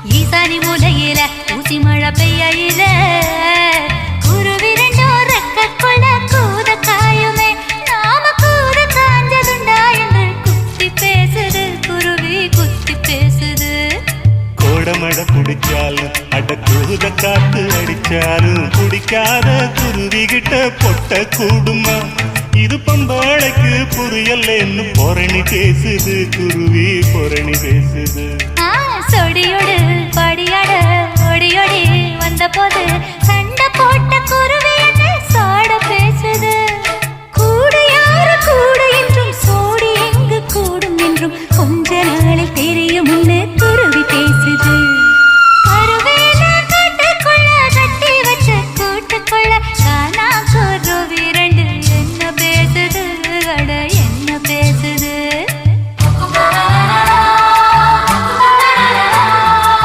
ஈசானி மூலையில ஊசி மழை பெய்யில குருவி ரெண்டும் ரெக்கக்குள்ள கூத காயுமே நாம கூத காஞ்சதுண்டா என்று குத்தி பேசுது குருவி குத்தி பேசுது. கோடமழை குடிச்சாலும் அட கூத காத்து அடிச்சாலும் குடிக்காத குருவி கிட்ட பொட்ட கூடுமா? இது பம்பாளைக்கு புரியலன்னு பொரணி பேசுது குருவி பொரணி பேசுது.